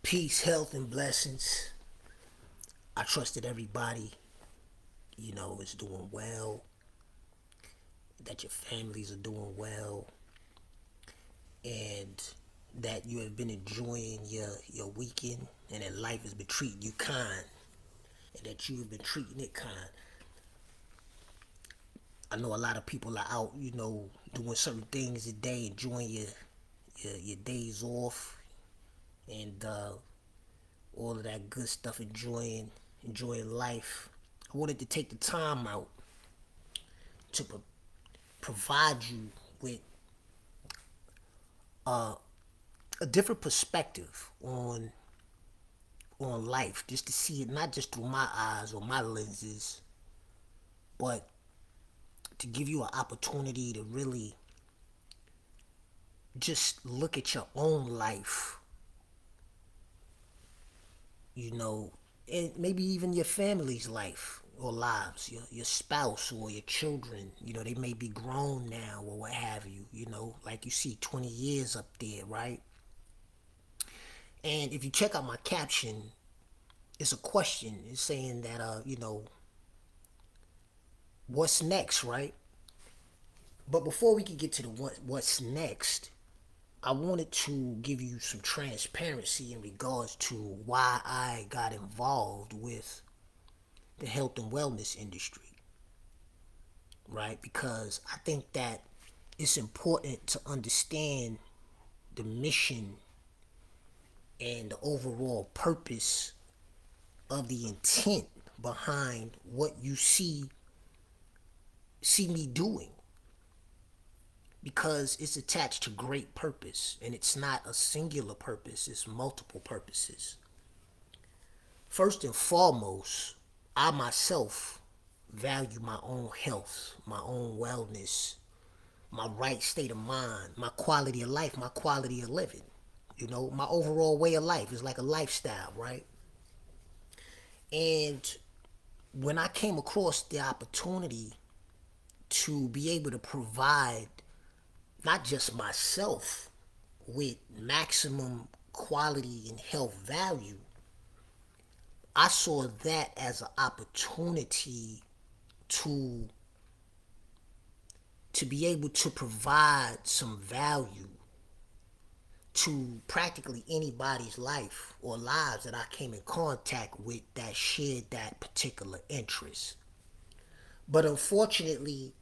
Peace, health, and blessings. I trust that everybody, is doing well, that your families are doing well, and that you have been enjoying your weekend, and that life has been treating you kind, and that you have been treating it kind. I know a lot of people are out, doing certain things today, enjoying your days off, and all of that good stuff, enjoying life. I wanted to take the time out to provide you with a different perspective on life, just to see it not just through my eyes or my lenses, but to give you an opportunity to really just look at your own life, you know, and maybe even your family's life or lives, your spouse or your children. They may be grown now or what have you. Like you see 20 years up there, right? And if you check out my caption, it's a question. It's saying that what's next, right? But before we can get to the what's next, I wanted to give you some transparency in regards to why I got involved with the health and wellness industry, right? Because I think that it's important to understand the mission and the overall purpose of the intent behind what you see me doing, because it's attached to great purpose, and it's not a singular purpose, it's multiple purposes. First and foremost, I myself value my own health, my own wellness, my right state of mind, my quality of life, my quality of living. My overall way of life is like a lifestyle, right? And when I came across the opportunity to be able to provide not just myself with maximum quality and health value, I saw that as an opportunity to be able to provide some value to practically anybody's life or lives that I came in contact with that shared that particular interest. But unfortunately,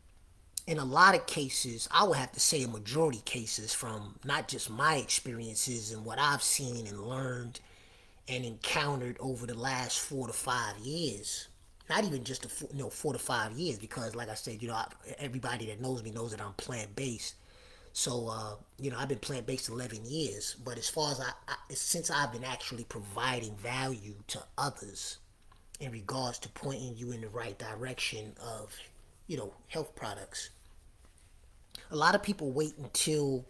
in a lot of cases, I would have to say a majority cases, from not just my experiences and what I've seen and learned and encountered over the last 4 to 5 years. Not even just 4 to 5 years, because like I said, everybody that knows me knows that I'm plant based. So I've been plant based 11 years. But as far as since I've been actually providing value to others in regards to pointing you in the right direction of health products, a lot of people wait until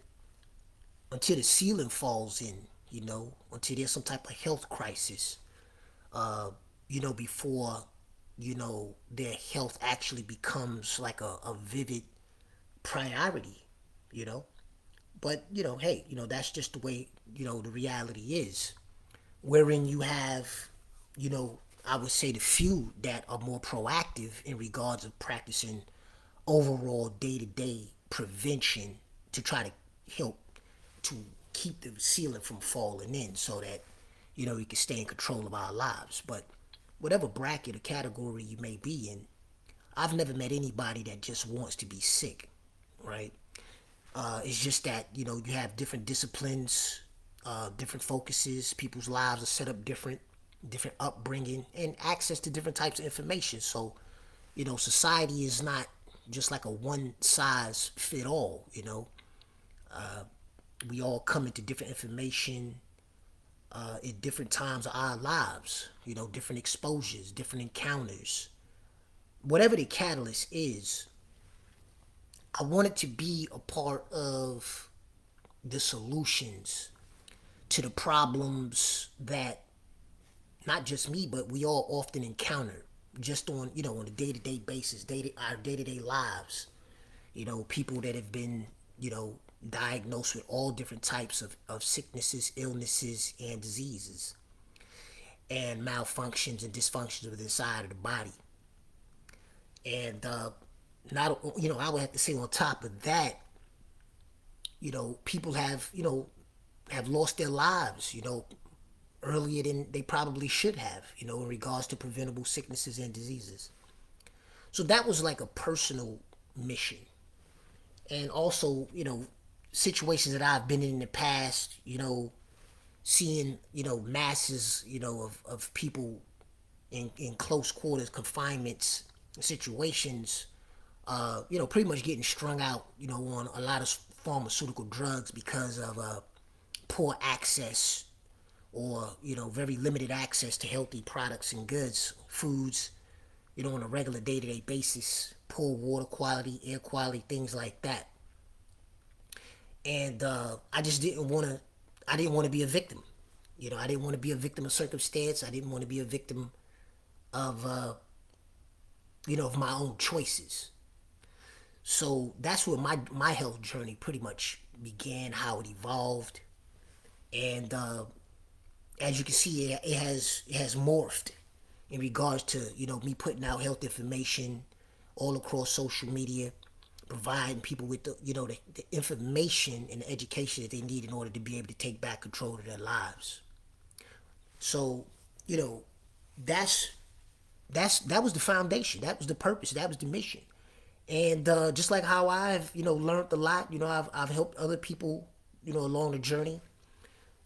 the ceiling falls in, until there's some type of health crisis, before, their health actually becomes like a vivid priority, you know. But, hey, that's just the way, the reality is. Wherein you have, you know, I would say the few that are more proactive in regards of practicing overall day to day prevention to try to help to keep the ceiling from falling in, so that we can stay in control of our lives. But whatever bracket or category you may be in, I've never met anybody that just wants to be sick, right? It's just that you have different disciplines, different focuses. People's lives are set up different upbringing, and access to different types of information. So, society is not just like a one size fit all. We all come into different information at different times of our lives. Different exposures, different encounters. Whatever the catalyst is, I want it to be a part of the solutions to the problems that not just me, but we all often encounter just on a day-to-day basis, our day-to-day lives. People that have been, diagnosed with all different types of sicknesses, illnesses, and diseases, and malfunctions and dysfunctions within inside of the body. And not, I would have to say on top of that, people have, have lost their lives, earlier than they probably should have, in regards to preventable sicknesses and diseases. So that was like a personal mission. And also, situations that I've been in the past, seeing, masses, of people in close quarters confinements situations, pretty much getting strung out, on a lot of pharmaceutical drugs because of poor access or, very limited access to healthy products and goods, foods, on a regular day-to-day basis, poor water quality, air quality, things like that. And I just didn't want to. I didn't want to be a victim. I didn't want to be a victim of circumstance. I didn't want to be a victim of, of my own choices. So that's where my health journey pretty much began, how it evolved, and as you can see, it has morphed in regards to me putting out health information all across social media, providing people with the information and the education that they need in order to be able to take back control of their lives. So, you know, that's that was the foundation. That was the purpose. That was the mission. And just like how I've learned a lot, I've helped other people along the journey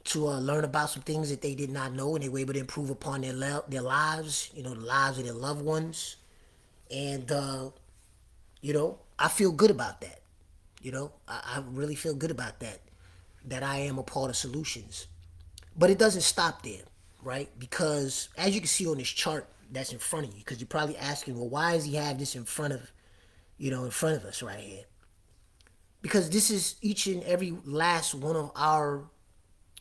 to learn about some things that they did not know, and they were able to improve upon their lives, the lives of their loved ones, and I feel good about that. I really feel good about that. That I am a part of solutions. But it doesn't stop there, right? Because as you can see on this chart that's in front of you, because you're probably asking, well, why does he have this in front of us right here? Because this is each and every last one of our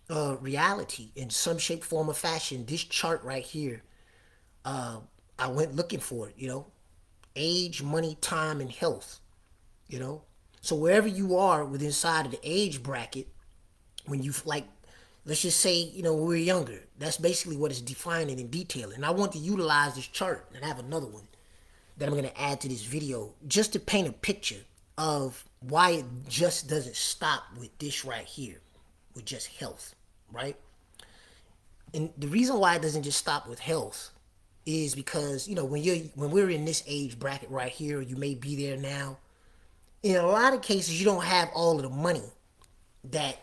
reality in some shape, form, or fashion. This chart right here, I went looking for it. Age, money, time, and health. You know, so wherever you are within inside of the age bracket, when you like, let's just say, when we're younger, that's basically what it's defining and detailing. And I want to utilize this chart, and I have another one that I'm going to add to this video just to paint a picture of why it just doesn't stop with this right here, with just health, right? And the reason why it doesn't just stop with health is because, when we're in this age bracket right here, you may be there now. In a lot of cases, you don't have all of the money that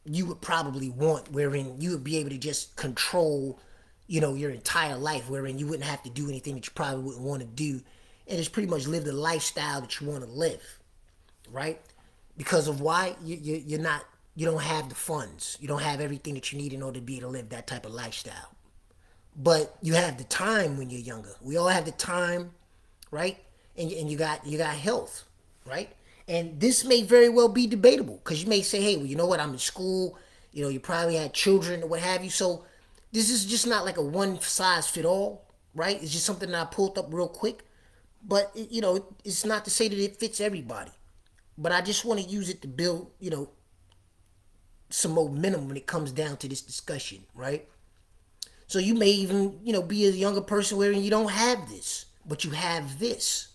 you would probably want, wherein you would be able to just control, your entire life, wherein you wouldn't have to do anything that you probably wouldn't want to do, and just pretty much live the lifestyle that you want to live, right? Because of why you don't have the funds, you don't have everything that you need in order to be able to live that type of lifestyle. But you have the time when you're younger. We all have the time, right? And you got health, right? And this may very well be debatable because you may say, hey, well, you know what? I'm in school. You probably had children or what have you. So this is just not like a one size fit all, right? It's just something that I pulled up real quick. But it's not to say that it fits everybody. But I just want to use it to build, some momentum when it comes down to this discussion, right? So you may even, be a younger person wherein you don't have this, but you have this,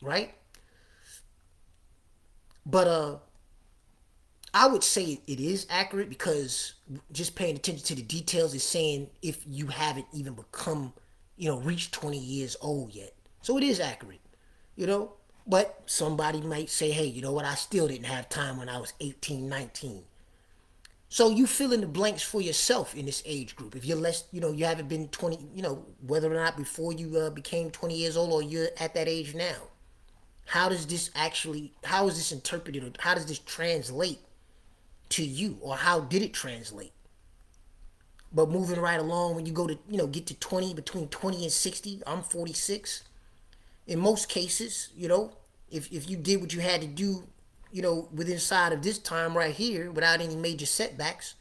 right? But I would say it is accurate because just paying attention to the details is saying if you haven't even become, reached 20 years old yet. So it is accurate, you know. But somebody might say, hey, you know what? I still didn't have time when I was 18, 19. So you fill in the blanks for yourself in this age group. If you're less, you haven't been 20, whether or not before you became 20 years old or you're at that age now. How is this interpreted, or how does this translate to you, or how did it translate? But moving right along, when you go to, get to 20, between 20 and 60, I'm 46. In most cases, if you did what you had to do, within inside of this time right here, without any major setbacks,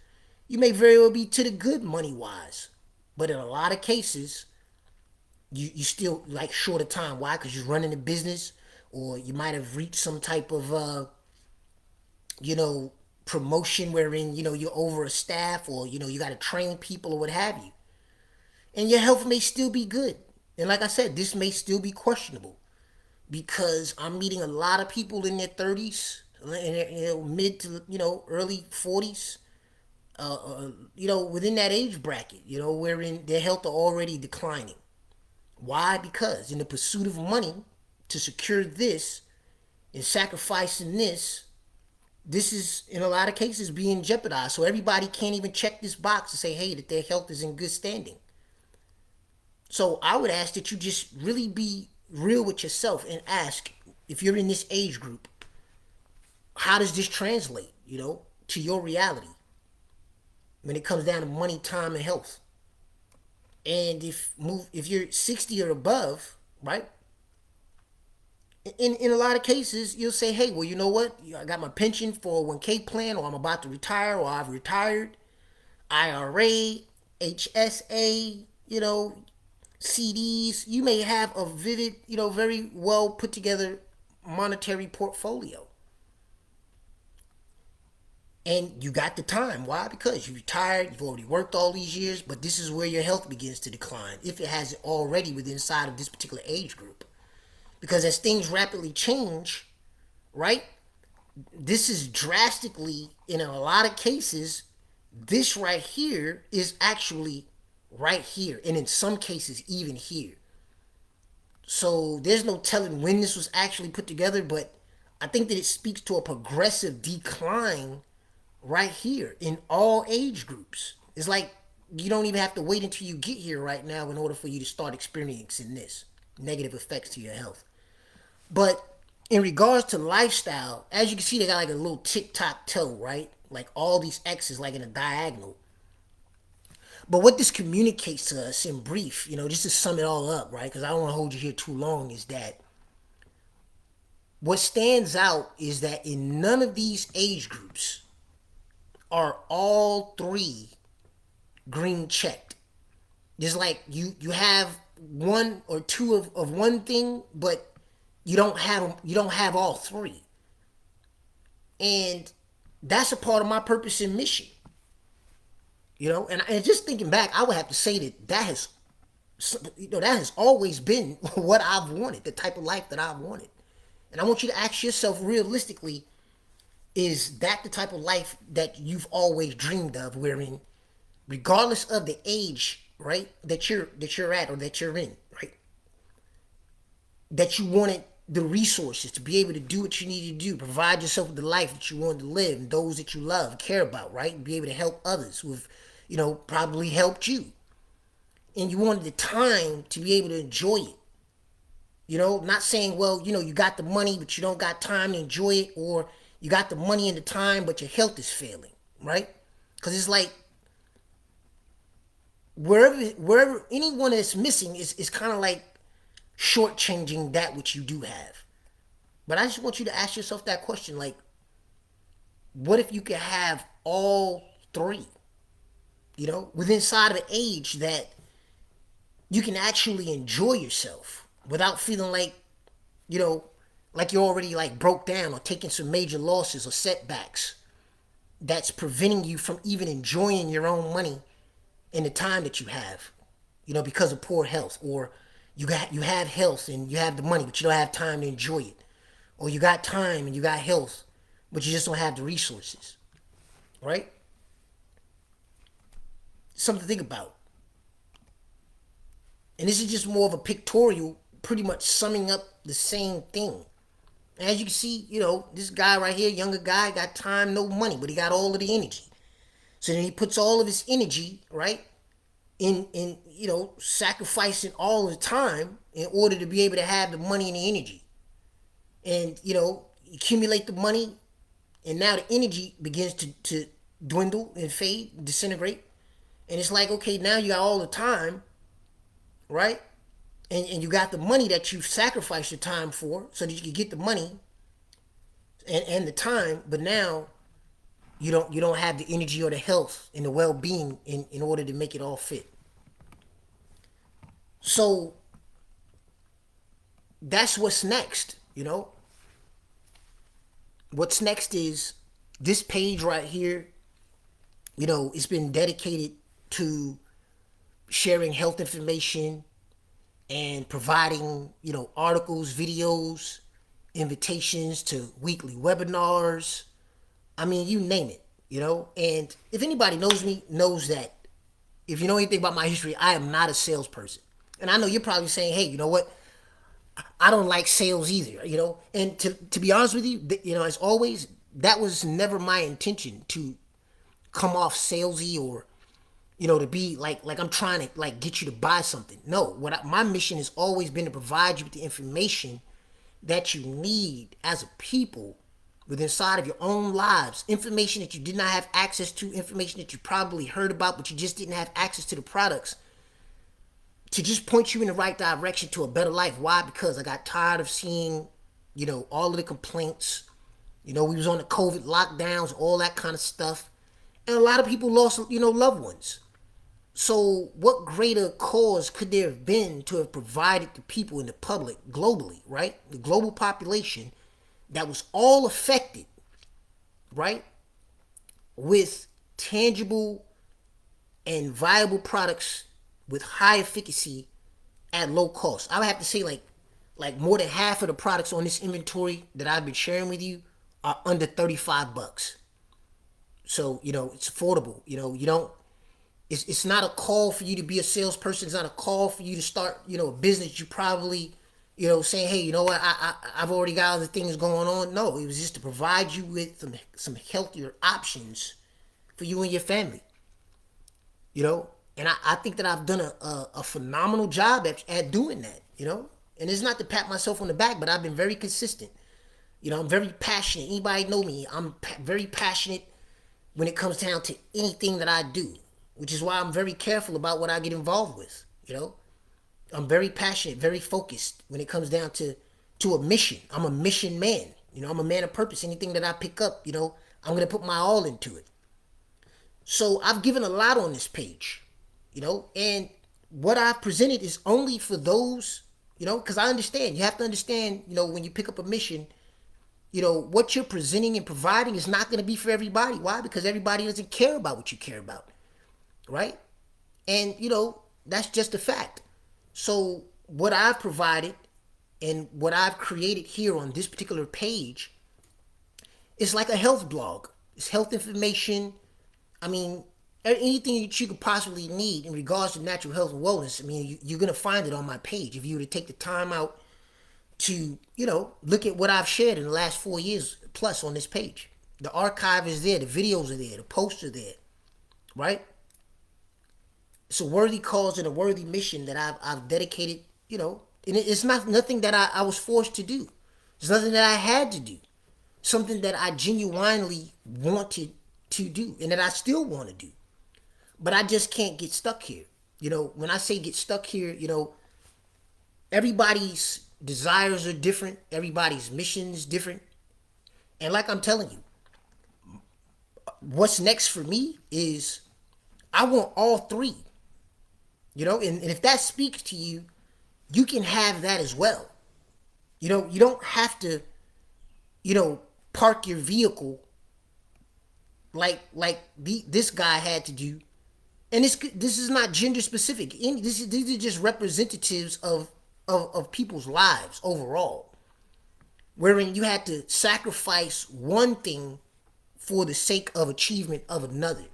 you may very well be to the good money wise. But in a lot of cases, you still like short of time. Why? Because you're running a business, or you might have reached some type of you know, promotion wherein, you're over a staff, or, you got to train people or what have you. And your health may still be good. And like I said, this may still be questionable because I'm meeting a lot of people in their 30s, in their, mid to, early 40s, within that age bracket, wherein their health are already declining. Why? Because in the pursuit of money to secure this and sacrificing this is in a lot of cases being jeopardized. So everybody can't even check this box to say, hey, that their health is in good standing. So I would ask that you just really be real with yourself and ask, if you're in this age group, how does this translate, to your reality when it comes down to money, time, and health? And if you're 60 or above, right? In a lot of cases, you'll say, hey, well, you know what? I got my pension 401k plan, or I'm about to retire, or I've retired. IRA, HSA, CDs. You may have a vivid, very well put together monetary portfolio. And you got the time. Why? Because you retired, you've already worked all these years, but this is where your health begins to decline, if it hasn't already within inside of this particular age group. Because as things rapidly change, right? This is drastically, in a lot of cases, this right here is actually right here. And in some cases, even here. So there's no telling when this was actually put together, but I think that it speaks to a progressive decline right here in all age groups. It's like you don't even have to wait until you get here right now in order for you to start experiencing this negative effects to your health. But in regards to lifestyle, as you can see, they got like a little tic-tac-toe, right? Like all these X's like in a diagonal. But what this communicates to us in brief, just to sum it all up, right? Because I don't want to hold you here too long, is that what stands out is that in none of these age groups are all three green checked. There's like you have one or two of one thing, but you don't have all three. And that's a part of my purpose and mission. And just thinking back, I would have to say that has always been what I've wanted, the type of life that I've wanted. And I want you to ask yourself realistically, is that the type of life that you've always dreamed of, wherein regardless of the age, right, that you're at or that you're in, right, that you wanted the resources to be able to do what you need to do, provide yourself with the life that you want to live, and those that you love, care about, right, and be able to help others who have, probably helped you, and you wanted the time to be able to enjoy it. Not saying, well, you got the money, but you don't got time to enjoy it, or you got the money and the time, but your health is failing, right? Because it's like wherever anyone that's missing is kind of like shortchanging that which you do have. But I just want you to ask yourself that question, like, what if you could have all three? Within inside of an age that you can actually enjoy yourself without feeling like, you know, like you're already like broke down or taking some major losses or setbacks that's preventing you from even enjoying your own money in the time that you have, because of poor health, or you have health and you have the money but you don't have time to enjoy it, or you got time and you got health but you just don't have the resources, right? Something to think about. And this is just more of a pictorial, pretty much summing up the same thing. As you can see, this guy right here, younger guy, got time, no money, but he got all of the energy. So then he puts all of his energy, right, in sacrificing all the time in order to be able to have the money and the energy. And, accumulate the money, and now the energy begins to dwindle and fade, disintegrate. And it's like, okay, now you got all the time, right? And you got the money that you sacrificed your time for so that you could get the money and the time, but now you don't have the energy or the health and the well-being in order to make it all fit. So that's what's next. What's next is This page right here, it's been dedicated to sharing health information and providing, articles, videos, invitations to weekly webinars. I mean, you name it. And if anybody knows me, knows that if you know anything about my history, I am not a salesperson. And I know you're probably saying, hey, you know what? I don't like sales either. And to be honest with you, as always, that was never my intention to come off salesy or to be like I'm trying to like get you to buy something. No, my mission has always been to provide you with the information that you need as a people within inside of your own lives, information that you did not have access to, information that you probably heard about but you just didn't have access to the products, to just point you in the right direction to a better life. Why? Because I got tired of seeing, all of the complaints. We was on the COVID lockdowns, all that kind of stuff. And a lot of people lost, loved ones. So what greater cause could there have been to have provided the people in the public globally, right? The global population that was all affected, right? With tangible and viable products with high efficacy at low cost. I would have to say like more than half of the products on this inventory that I've been sharing with you are under $35. So, it's affordable. You don't it's not a call for you to be a salesperson. It's not a call for you to start, a business. You probably, saying, hey, you know what, I've already got other things going on. No, it was just to provide you with some healthier options for you and your family. And I think that I've done a phenomenal job at doing that. And it's not to pat myself on the back, but I've been very consistent. I'm very passionate. Anybody know me? I'm very passionate when it comes down to anything that I do, which is why I'm very careful about what I get involved with. I'm very passionate, very focused when it comes down to a mission. I'm a mission man. I'm a man of purpose. Anything that I pick up, I'm gonna put my all into it. So I've given a lot on this page, and what I've presented is only for those, because I understand. You have to understand, when you pick up a mission, what you're presenting and providing is not going to be for everybody. Why? Because everybody doesn't care about what you care about, right? And, that's just a fact. So what I've provided and what I've created here on this particular page is like a health blog. It's health information. I mean, anything that you could possibly need in regards to natural health and wellness, I mean, you're going to find it on my page if you were to take the time out to, look at what I've shared in the last 4 years plus on this page. The archive is there, the videos are there, the posts are there, right? It's a worthy cause and a worthy mission that I've dedicated, and it's not nothing that I was forced to do. It's nothing that I had to do. Something that I genuinely wanted to do and that I still want to do. But I just can't get stuck here. When I say get stuck here, everybody's desires are different. Everybody's mission is different. And like I'm telling you, what's next for me is I want all three. And if that speaks to you, you can have that as well. You don't have to, park your vehicle this guy had to do. And this is not gender specific. These are just representatives of people's lives overall, wherein you had to sacrifice one thing for the sake of achievement of another,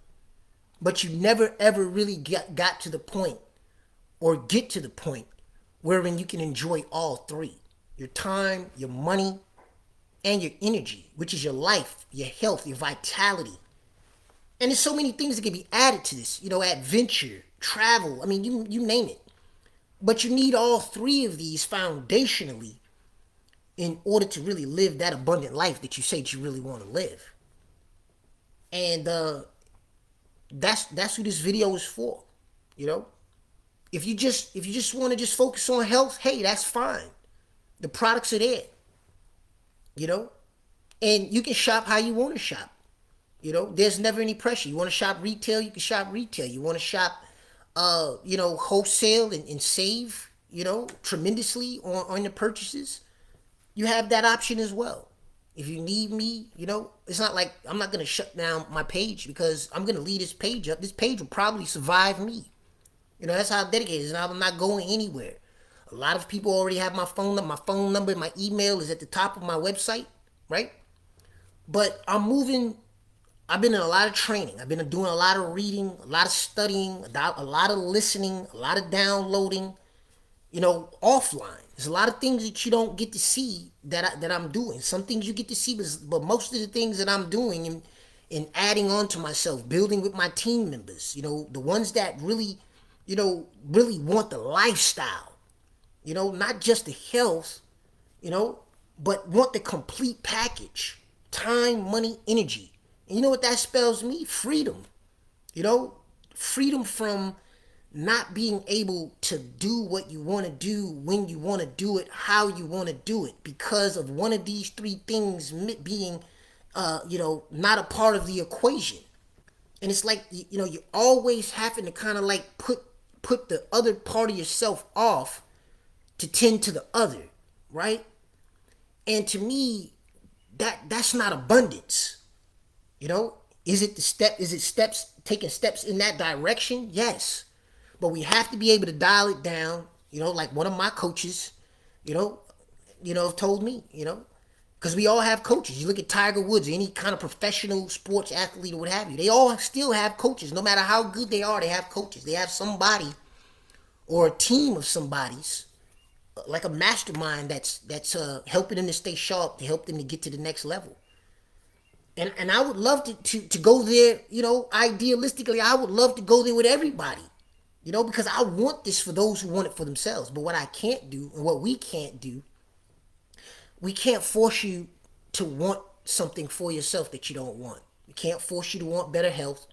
but you never ever really got to the point or get to the point wherein you can enjoy all three: your time, your money, and your energy, which is your life, your health, your vitality. And there's so many things that can be added to this, adventure, travel. I mean, you name it. But you need all three of these foundationally in order to really live that abundant life that you say that you really want to live. And that's who this video is for. If you just want to just focus on health, hey, that's fine. The products are there. And you can shop how you want to shop. There's never any pressure. You want to shop retail, you can shop retail. You want to shop wholesale and save, tremendously on the purchases, you have that option as well. If you need me, it's not like I'm not gonna shut down my page because I'm gonna leave this page up. This page will probably survive me. That's how dedicated it is, and I'm not going anywhere. A lot of people already have my phone number. My phone number, my email is at the top of my website, right? But I'm moving. I've been in a lot of training. I've been doing a lot of reading, a lot of studying, a lot of listening, a lot of downloading, offline. There's a lot of things that you don't get to see that I'm doing. Some things you get to see, but most of the things that I'm doing and adding on to myself, building with my team members, the ones that really, really want the lifestyle, not just the health, you know, but want the complete package: time, money, energy. And you know what that spells me? Freedom. You know, freedom from not being able to do what you want to do when you want to do it, how you want to do it, because of one of these three things being, not a part of the equation. And it's like, you always having to kind of like put the other part of yourself off to tend to the other, right? And to me, that's not abundance. Is it steps, taking steps in that direction? Yes. But we have to be able to dial it down, like one of my coaches, you know, have told me, because we all have coaches. You look at Tiger Woods, any kind of professional sports athlete or what have you, they all still have coaches. No matter how good they are, they have coaches. They have somebody or a team of somebody's, like a mastermind that's helping them to stay sharp, to help them to get to the next level. And I would love to go there, idealistically, I would love to go there with everybody, because I want this for those who want it for themselves. But what I can't do, and what we can't do, we can't force you to want something for yourself that you don't want. We can't force you to want better health.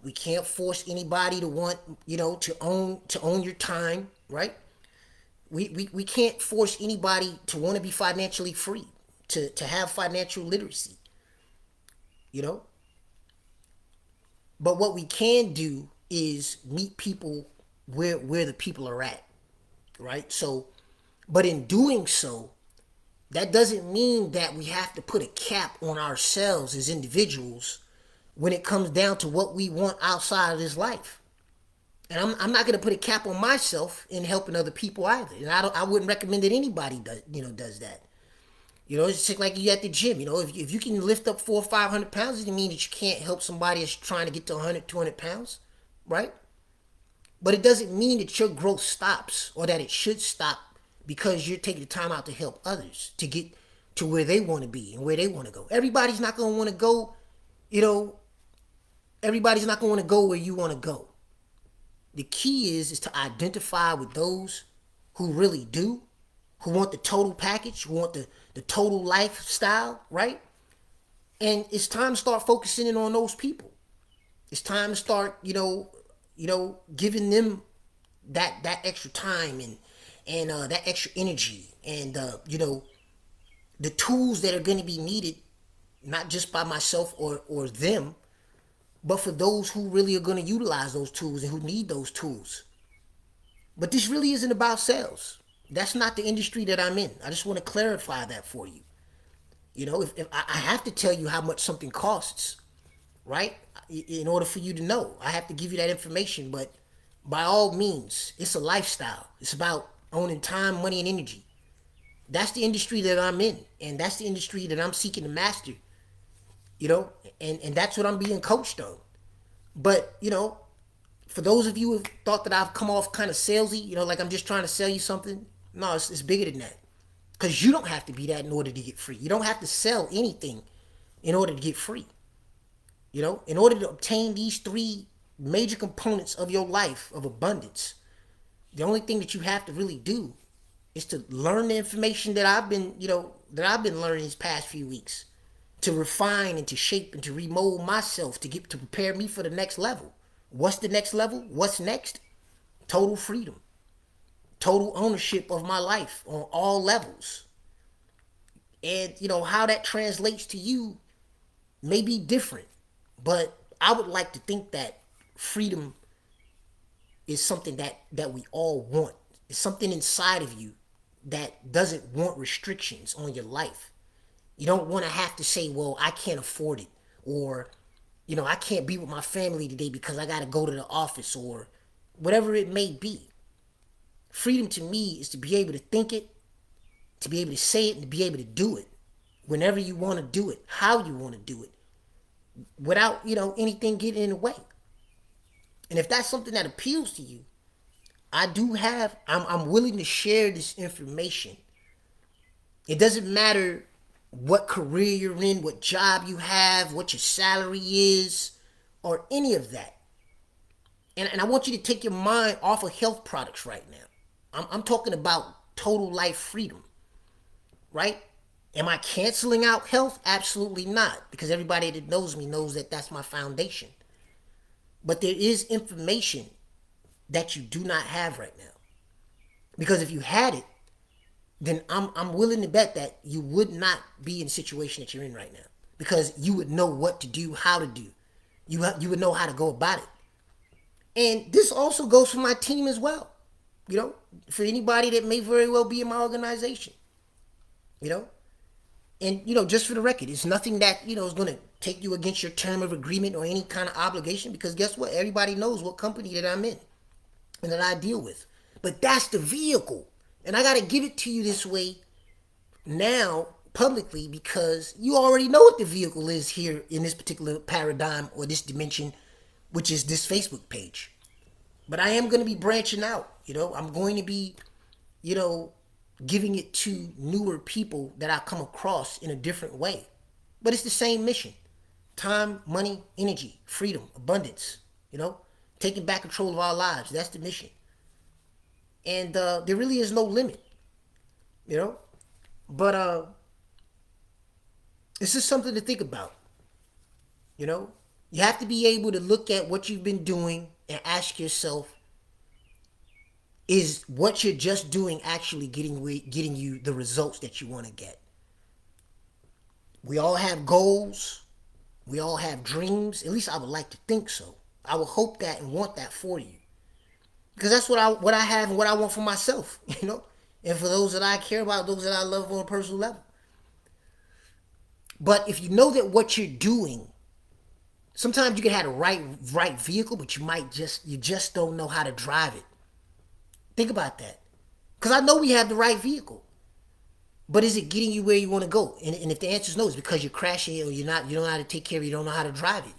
We can't force anybody to want, to own your time, right? We can't force anybody to want to be financially free, to have financial literacy, you know? But what we can do is meet people where the people are at, right? So, but in doing so, that doesn't mean that we have to put a cap on ourselves as individuals when it comes down to what we want outside of this life. And I'm not going to put a cap on myself in helping other people either. And I wouldn't recommend that anybody does that. It's just like you at the gym. If you can lift up 400 or 500 pounds, it doesn't mean that you can't help somebody that's trying to get to 100, 200 pounds, right? But it doesn't mean that your growth stops, or that it should stop, because you're taking the time out to help others to get to where they want to be and where they want to go. Everybody's not going to want to go, you know, everybody's not going to want to go where you want to go. The key is to identify with those who really do, who want the total package, who want the total lifestyle, right? And it's time to start focusing in on those people. It's time to start, giving them that extra time and that extra energy, and the tools that are going to be needed, not just by myself or them, but for those who really are going to utilize those tools and who need those tools. But this really isn't about sales. That's not the industry that I'm in. I just want to clarify that for you. If I have to tell you how much something costs, right? In order for you to know, I have to give you that information. But by all means, it's a lifestyle. It's about owning time, money, and energy. That's the industry that I'm in, and that's the industry that I'm seeking to master. And that's what I'm being coached on. But for those of you who thought that I've come off kind of salesy, like I'm just trying to sell you something, no, it's bigger than that. Because you don't have to be that in order to get free. You don't have to sell anything in order to get free. In order to obtain these three major components of your life of abundance, the only thing that you have to really do is to learn the information that I've been learning these past few weeks, to refine and to shape and to remold myself to prepare me for the next level. What's the next level? What's next? Total freedom. Total ownership of my life on all levels. And how that translates to you may be different, but I would like to think that freedom is something that we all want. It's something inside of you that doesn't want restrictions on your life. You don't want to have to say, well, I can't afford it, or, I can't be with my family today because I got to go to the office, or whatever it may be. Freedom to me is to be able to think it, to be able to say it, and to be able to do it whenever you want to do it, how you want to do it, without, anything getting in the way. And if that's something that appeals to you, I'm willing to share this information. It doesn't matter what career you're in, what job you have, what your salary is, or any of that. And I want you to take your mind off of health products right now. I'm talking about total life freedom, right? Am I canceling out health? Absolutely not, because everybody that knows me knows that that's my foundation. But there is information that you do not have right now. Because if you had it, then I'm willing to bet that you would not be in the situation that you're in right now, because you would know what to do, how to do. You would know how to go about it. And this also goes for my team as well. For anybody that may very well be in my organization. You know, and just for the record, it's nothing that is going to take you against your term of agreement or any kind of obligation, because guess what? Everybody knows what company that I'm in and that I deal with. But that's the vehicle. And I got to give it to you this way now publicly, because you already know what the vehicle is here in this particular paradigm or this dimension, which is this Facebook page. But I am going to be branching out. I'm going to be, giving it to newer people that I come across in a different way. But it's the same mission: time, money, energy, freedom, abundance, taking back control of our lives. That's the mission. And there really is no limit, But it's just something to think about, You have to be able to look at what you've been doing and ask yourself, is what you're just doing actually getting you the results that you want to get? We all have goals. We all have dreams. At least I would like to think so. I would hope that and want that for you. Because that's what I have and what I want for myself, And for those that I care about, those that I love on a personal level. But if you know that what you're doing, sometimes you can have the right vehicle, but you just don't know how to drive it. Think about that. Because I know we have the right vehicle. But is it getting you where you want to go? And if the answer is no, it's because you're crashing it, or you don't know how to take care of it, you don't know how to drive it,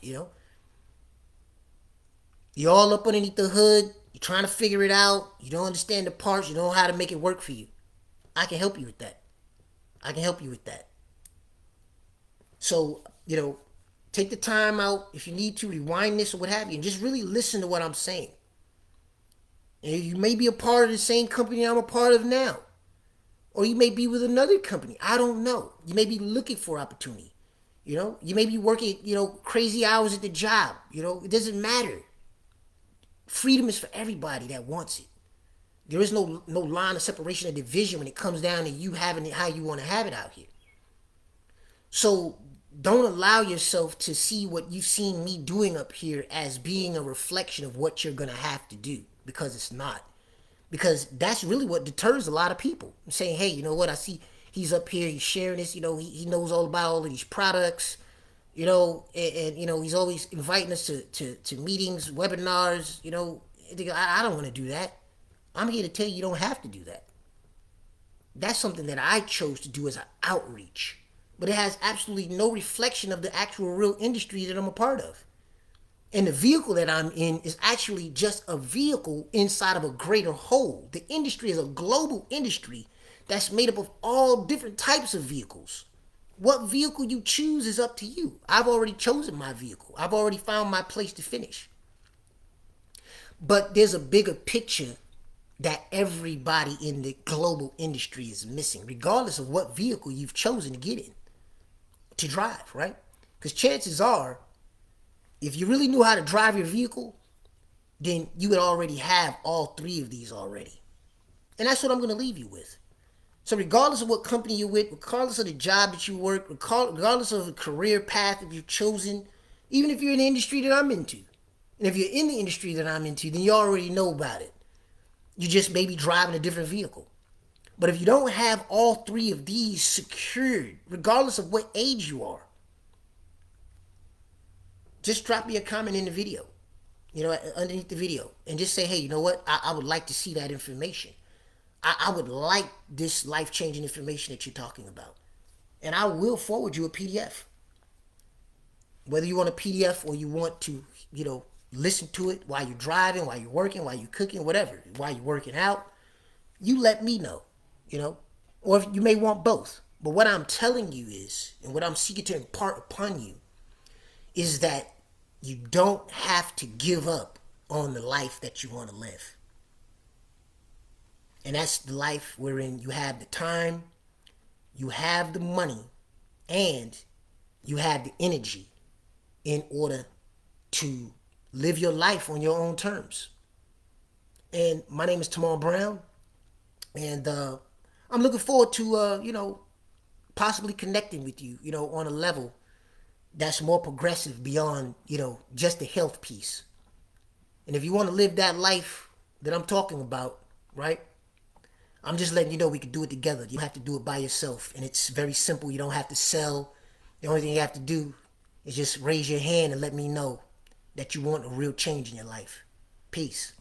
You're all up underneath the hood, you're trying to figure it out, you don't understand the parts, you don't know how to make it work for you. I can help you with that. So, take the time out, if you need to, rewind this or what have you, and just really listen to what I'm saying. And you may be a part of the same company I'm a part of now. Or you may be with another company. I don't know. You may be looking for opportunity. You may be working, crazy hours at the job. It doesn't matter. Freedom is for everybody that wants it. There is no line of separation or division when it comes down to you having it how you want to have it out here. So don't allow yourself to see what you've seen me doing up here as being a reflection of what you're going to have to do, because it's not. Because that's really what deters a lot of people. I'm saying, hey, you know what? I see he's up here, he's sharing this, he knows all about all of these products, and he's always inviting us to meetings, webinars, I don't want to do that. I'm here to tell you don't have to do that. That's something that I chose to do as an outreach. But it has absolutely no reflection of the actual real industry that I'm a part of. And the vehicle that I'm in is actually just a vehicle inside of a greater whole. The industry is a global industry that's made up of all different types of vehicles. What vehicle you choose is up to you. I've already chosen my vehicle. I've already found my place to finish. But there's a bigger picture that everybody in the global industry is missing, regardless of what vehicle you've chosen to get in, to drive, right? Because chances are, if you really knew how to drive your vehicle, then you would already have all three of these already. And that's what I'm going to leave you with. So regardless of what company you're with, regardless of the job that you work, regardless of the career path that you've chosen, even if you're in the industry that I'm into, and if you're in the industry that I'm into, then you already know about it. You just may be driving a different vehicle. But if you don't have all three of these secured, regardless of what age you are, just drop me a comment in the video, underneath the video, and just say, hey, you know what? I would like to see that information. I would like this life changing information that you're talking about. And I will forward you a PDF. Whether you want a PDF or you want to, listen to it while you're driving, while you're working, while you're cooking, whatever, while you're working out, you let me know, you know, or if you may want both. But what I'm telling you is, and what I'm seeking to impart upon you, is that you don't have to give up on the life that you want to live. And that's the life wherein you have the time, you have the money, and you have the energy in order to live your life on your own terms. And my name is Tamal Brown, and I'm looking forward to possibly connecting with you, on a level that's more progressive beyond, just the health piece. And if you want to live that life that I'm talking about, right? I'm just letting you know we can do it together. You don't have to do it by yourself. And it's very simple. You don't have to sell. The only thing you have to do is just raise your hand and let me know that you want a real change in your life. Peace.